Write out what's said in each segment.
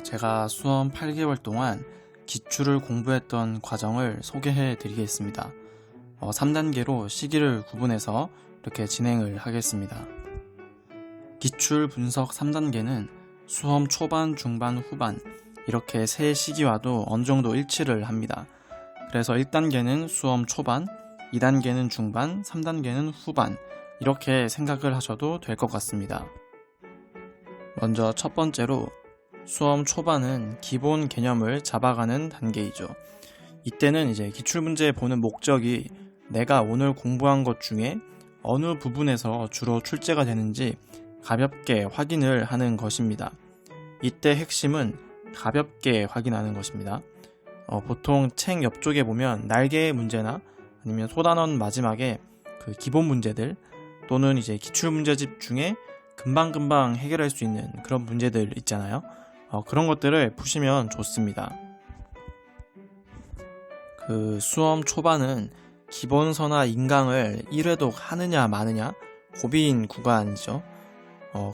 제가 수험 8개월 동안 기출을 공부했던 과정을 소개해 드리겠습니다. 3단계로 시기를 구분해서 이렇게 진행을 하겠습니다. 기출 분석 3단계는 수험 초반, 중반, 후반 이렇게 세 시기와도 어느 정도 일치를 합니다. 그래서 1단계는 수험 초반, 2단계는 중반, 3단계는 후반 이렇게 생각을 하셔도 될 것 같습니다. 먼저 첫 번째로 수험 초반은 기본 개념을 잡아가는 단계이죠. 이때는 이제 기출문제 보는 목적이 내가 오늘 공부한 것 중에 어느 부분에서 주로 출제가 되는지 가볍게 확인을 하는 것입니다. 이때 핵심은 가볍게 확인하는 것입니다. 보통 책 옆쪽에 보면 날개 문제나 아니면 소단원 마지막에 그 기본 문제들 또는 이제 기출문제집 중에 금방금방 해결할 수 있는 그런 문제들 있잖아요. 그런 것들을 푸시면 좋습니다. 그 수험 초반은 기본서나 인강을 1회독 하느냐 마느냐 고비인 구간이죠.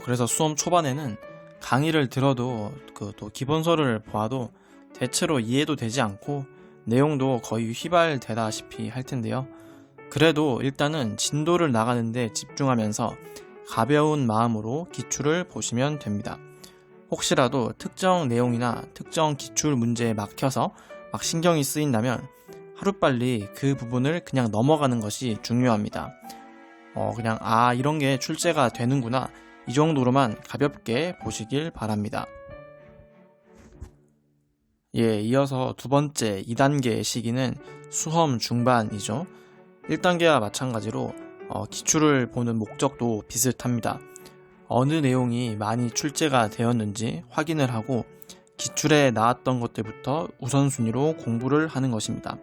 그래서 수험 초반에는 강의를 들어도 또 기본서를 보아도 대체로 이해도 되지 않고 내용도 거의 휘발되다시피 할 텐데요. 그래도 일단은 진도를 나가는데 집중하면서 가벼운 마음으로 기출을 보시면 됩니다. 혹시라도 특정 내용이나 특정 기출 문제에 막혀서 막 신경이 쓰인다면 하루빨리 그 부분을 그냥 넘어가는 것이 중요합니다. 그냥 이런 게 출제가 되는구나 이 정도로만 가볍게 보시길 바랍니다. 이어서 두 번째 2단계 시기는 수험 중반이죠. 1단계와 마찬가지로 기출을 보는 목적도 비슷합니다. 어느 내용이 많이 출제가 되었는지 확인을 하고 기출에 나왔던 것들부터 우선순위로 공부를 하는 것입니다.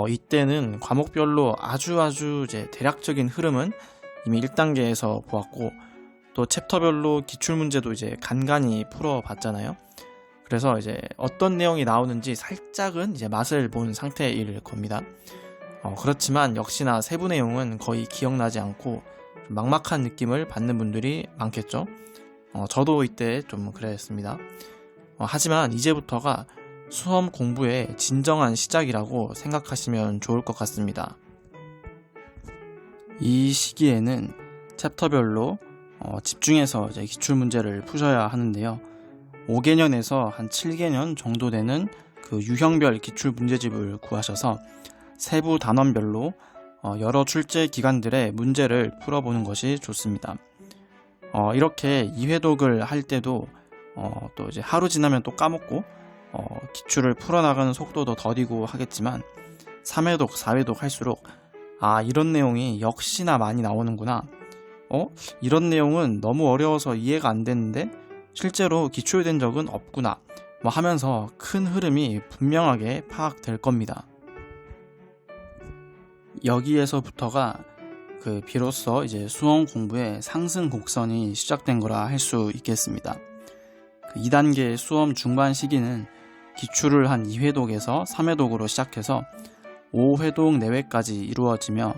이때는 과목별로 아주 이제 대략적인 흐름은 이미 1단계에서 보았고 또 챕터별로 기출문제도 이제 간간히 풀어봤잖아요. 그래서 이제 어떤 내용이 나오는지 살짝은 이제 맛을 본 상태일 겁니다. 그렇지만 역시나 세부 내용은 거의 기억나지 않고 막막한 느낌을 받는 분들이 많겠죠. 저도 이때 좀 그랬습니다. 하지만 이제부터가 수험 공부의 진정한 시작이라고 생각하시면 좋을 것 같습니다. 이 시기에는 챕터별로 집중해서 이제 기출문제를 푸셔야 하는데요. 5개년에서 한 7개년 정도 되는 그 유형별 기출문제집을 구하셔서 세부 단원별로 여러 출제 기간들의 문제를 풀어보는 것이 좋습니다. 이렇게 2회독을 할 때도 또 이제 하루 지나면 또 까먹고 기출을 풀어나가는 속도도 더디고 하겠지만 3회독, 4회독 할수록 이런 내용이 역시나 많이 나오는구나. 이런 내용은 너무 어려워서 이해가 안 되는데 실제로 기출된 적은 없구나 하면서 큰 흐름이 분명하게 파악될 겁니다. 여기에서부터가 비로소 이제 수험 공부의 상승 곡선이 시작된 거라 할 수 있겠습니다. 2단계 수험 중반 시기는 기출을 한 2회독에서 3회독으로 시작해서 5회독 내외까지 이루어지며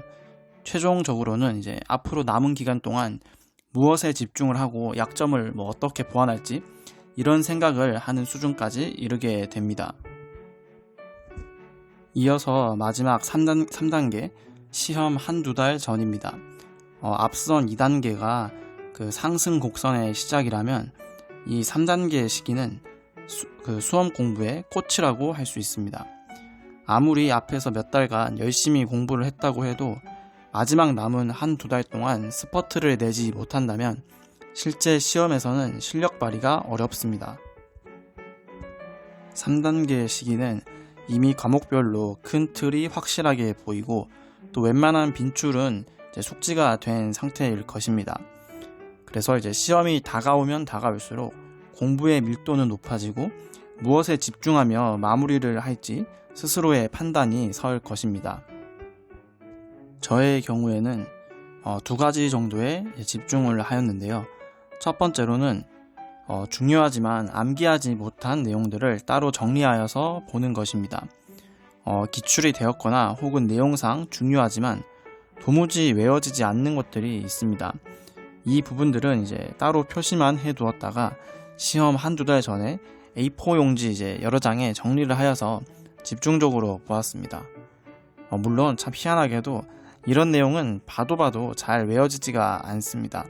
최종적으로는 이제 앞으로 남은 기간 동안 무엇에 집중을 하고 약점을 어떻게 보완할지 이런 생각을 하는 수준까지 이르게 됩니다. 이어서 마지막 3단계 시험 한두 달 전입니다. 앞선 2단계가 그 상승 곡선의 시작이라면 이 3단계 시기는 수험 공부의 꽃이라고 할 수 있습니다. 아무리 앞에서 몇 달간 열심히 공부를 했다고 해도 마지막 남은 한두 달 동안 스퍼트를 내지 못한다면 실제 시험에서는 실력 발휘가 어렵습니다. 3단계 시기는 이미 과목별로 큰 틀이 확실하게 보이고 또 웬만한 빈출은 이제 숙지가 된 상태일 것입니다. 그래서 이제 시험이 다가오면 다가올수록 공부의 밀도는 높아지고 무엇에 집중하며 마무리를 할지 스스로의 판단이 설 것입니다. 저의 경우에는 두 가지 정도의 집중을 하였는데요. 첫 번째로는 중요하지만 암기하지 못한 내용들을 따로 정리하여서 보는 것입니다. 기출이 되었거나 혹은 내용상 중요하지만 도무지 외워지지 않는 것들이 있습니다. 이 부분들은 이제 따로 표시만 해두었다가 시험 한두 달 전에 A4 용지 이제 여러 장에 정리를 하여서 집중적으로 보았습니다. 물론 참 희한하게도 이런 내용은 봐도 잘 외워지지가 않습니다.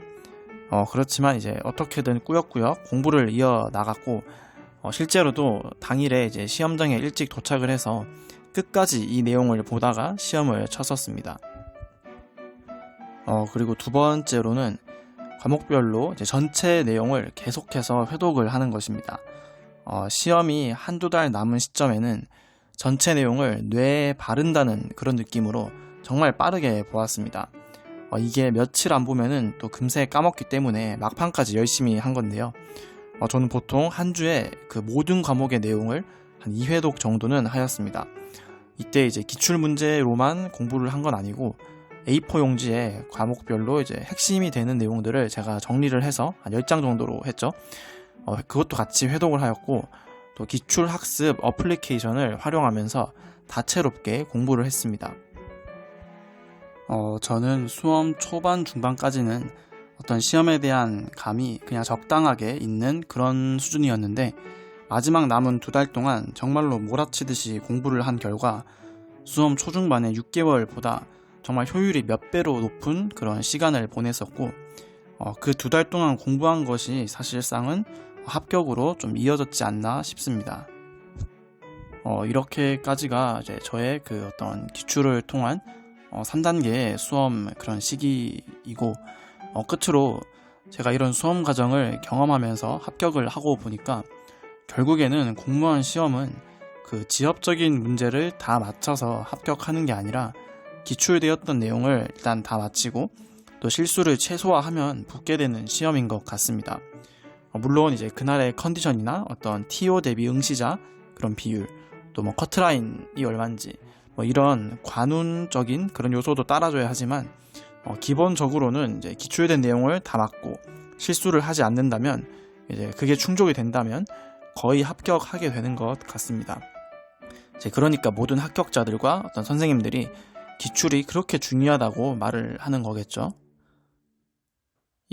그렇지만 이제 어떻게든 꾸역꾸역 공부를 이어나갔고, 실제로도 당일에 이제 시험장에 일찍 도착을 해서 끝까지 이 내용을 보다가 시험을 쳤었습니다. 그리고 두 번째로는 과목별로 이제 전체 내용을 계속해서 회독을 하는 것입니다. 시험이 한두 달 남은 시점에는 전체 내용을 뇌에 바른다는 그런 느낌으로 정말 빠르게 보았습니다. 이게 며칠 안 보면은 또 금세 까먹기 때문에 막판까지 열심히 한 건데요. 저는 보통 한 주에 그 모든 과목의 내용을 한 2회독 정도는 하였습니다. 이때 이제 기출 문제로만 공부를 한 건 아니고 A4 용지에 과목별로 이제 핵심이 되는 내용들을 제가 정리를 해서 한 10장 정도로 했죠. 그것도 같이 회독을 하였고, 또 기출 학습 어플리케이션을 활용하면서 다채롭게 공부를 했습니다. 저는 수험 초반 중반까지는 어떤 시험에 대한 감이 그냥 적당하게 있는 그런 수준이었는데, 마지막 남은 2달 동안 정말로 몰아치듯이 공부를 한 결과 수험 초중반에 6개월보다 정말 효율이 몇 배로 높은 그런 시간을 보냈었고, 그 2달 동안 공부한 것이 사실상은 합격으로 좀 이어졌지 않나 싶습니다. 이렇게까지가 이제 저의 그 어떤 기출을 통한 3단계의 수험 그런 시기이고, 끝으로 제가 이런 수험 과정을 경험하면서 합격을 하고 보니까 결국에는 공무원 시험은 그 지엽적인 문제를 다 맞춰서 합격하는 게 아니라 기출되었던 내용을 일단 다 마치고 또 실수를 최소화하면 붙게 되는 시험인 것 같습니다. 물론 이제 그날의 컨디션이나 어떤 TO 대비 응시자 그런 비율, 또 뭐 커트라인이 얼마인지 이런 관운적인 그런 요소도 따라줘야 하지만, 기본적으로는 이제 기출된 내용을 다 맞고 실수를 하지 않는다면, 이제 그게 충족이 된다면 거의 합격하게 되는 것 같습니다. 그러니까 모든 합격자들과 어떤 선생님들이 기출이 그렇게 중요하다고 말을 하는 거겠죠.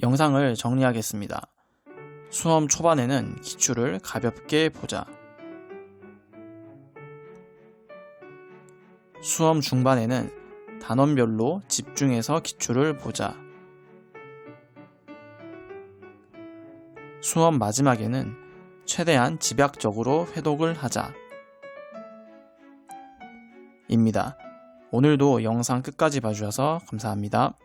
영상을 정리하겠습니다. 수험 초반에는 기출을 가볍게 보자. 수험 중반에는 단원별로 집중해서 기출을 보자. 수험 마지막에는 최대한 집약적으로 회독을 하자. 입니다. 오늘도 영상 끝까지 봐주셔서 감사합니다.